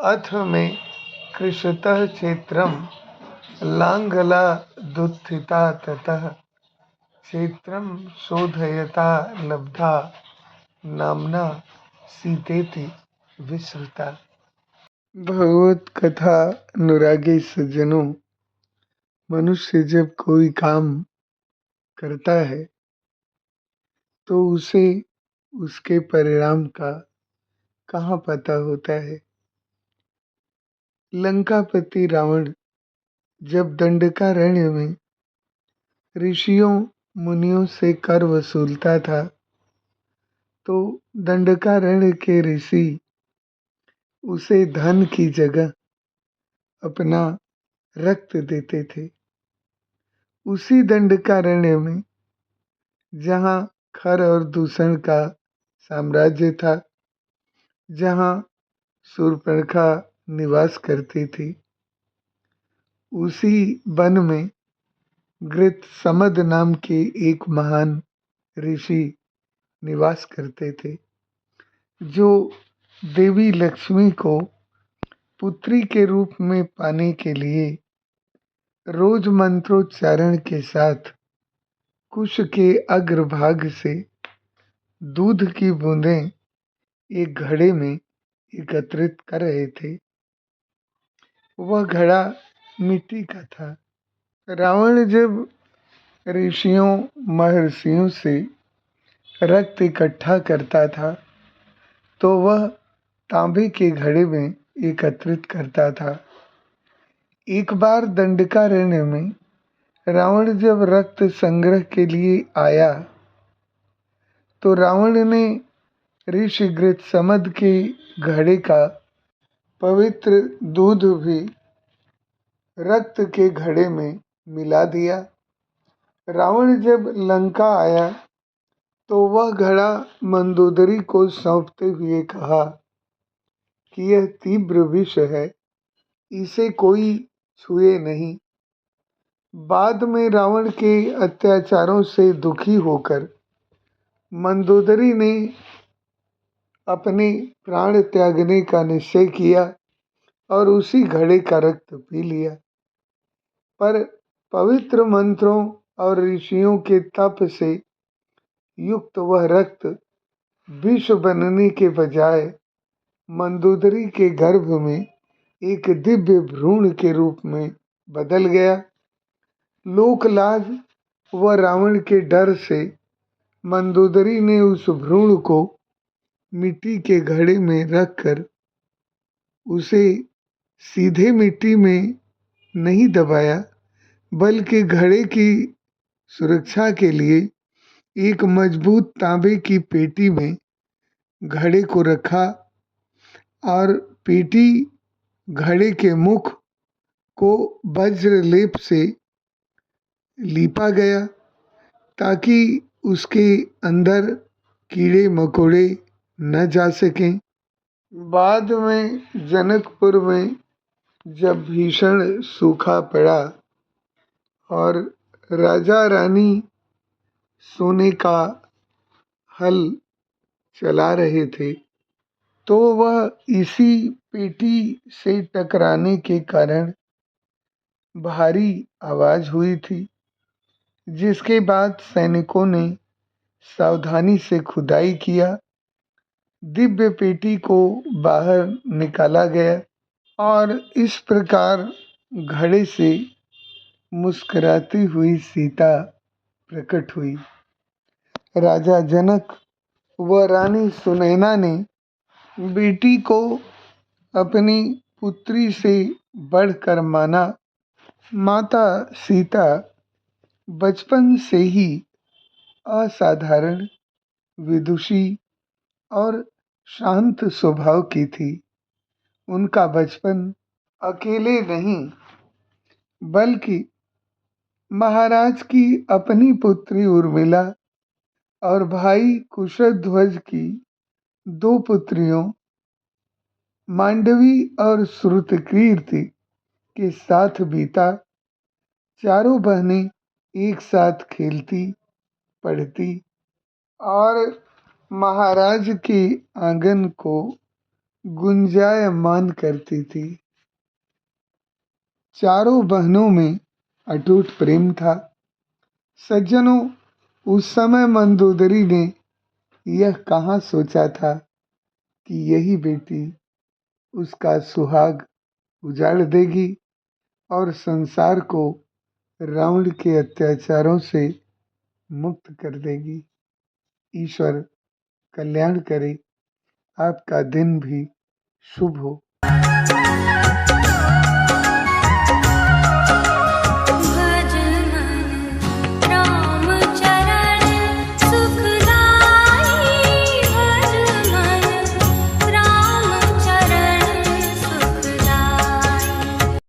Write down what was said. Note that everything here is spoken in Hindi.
अथ मे कृशतः क्षेत्रं लाङ्गला दुत्थिता ततः क्षेत्रं शोधयता लब्धा नाम्ना सीतेति विश्रुता। भगवत कथा अनुरागी सज्जनों, मनुष्य जब कोई काम करता है तो उसे उसके परिणाम का कहाँ पता होता है। लंकापति रावण जब दंडकारण्य में ऋषियों मुनियों से कर वसूलता था तो दंडकारण्य के ऋषि उसे धन की जगह अपना रक्त देते थे। उसी दंडकारण्य में जहाँ खर और दूषण का साम्राज्य था, जहाँ शूर्पणखा निवास करती थी, उसी वन में गृत्समद नाम के एक महान ऋषि निवास करते थे, जो देवी लक्ष्मी को पुत्री के रूप में पाने के लिए रोज मंत्रोच्चारण के साथ कुश के अग्रभाग से दूध की बूंदें एक घड़े में एकत्रित कर रहे थे। वह घड़ा मिट्टी का था। रावण जब ऋषियों महर्षियों से रक्त इकट्ठा करता था तो वह तांबे के घड़े में एकत्रित करता था। एक बार दंडकारण्य में रावण जब रक्त संग्रह के लिए आया तो रावण ने ऋषि गृत्समद के घड़े का पवित्र दूध भी रक्त के घड़े में मिला दिया। रावण जब लंका आया तो वह घड़ा मंदोदरी को सौंपते हुए कहा कि यह तीव्र विष है, इसे कोई छुए नहीं। बाद में रावण के अत्याचारों से दुखी होकर मंदोदरी ने अपने प्राण त्यागने का निश्चय किया और उसी घड़े का रक्त पी लिया। पर पवित्र मंत्रों और ऋषियों के तप से युक्त वह रक्त विष बनने के बजाय मंदोदरी के गर्भ में एक दिव्य भ्रूण के रूप में बदल गया। लोकलाज व रावण के डर से मंदोदरी ने उस भ्रूण को मिट्टी के घड़े में रखकर उसे सीधे मिट्टी में नहीं दबाया, बल्कि घड़े की सुरक्षा के लिए एक मजबूत तांबे की पेटी में घड़े को रखा और पेटी घड़े के मुख को वज्र लेप से लीपा गया ताकि उसके अंदर कीड़े मकोड़े न जा सकें। बाद में जनकपुर में जब भीषण सूखा पड़ा और राजा रानी सोने का हल चला रहे थे तो वह इसी पेटी से टकराने के कारण भारी आवाज हुई थी, जिसके बाद सैनिकों ने सावधानी से खुदाई किया। दिव्य पेटी को बाहर निकाला गया और इस प्रकार घड़े से मुस्कुराती हुई सीता प्रकट हुई। राजा जनक व रानी सुनैना ने बेटी को अपनी पुत्री से बढ़कर माना। माता सीता बचपन से ही असाधारण, विदुषी और शांत स्वभाव की थी। उनका बचपन अकेले नहीं बल्कि महाराज की अपनी पुत्री उर्मिला और भाई कुशध्वज की दो पुत्रियों मांडवी और श्रुतकीर्ति के साथ बीता। चारों बहनें एक साथ खेलती, पढ़ती और महाराज के आंगन को गुंजायमान करती थी। चारों बहनों में अटूट प्रेम था। सज्जनों, उस समय मंदोदरी ने यह कहाँ सोचा था कि यही बेटी उसका सुहाग उजाड़ देगी और संसार को रावण के अत्याचारों से मुक्त कर देगी। ईश्वर कल्याण करे, आपका दिन भी शुभ हो।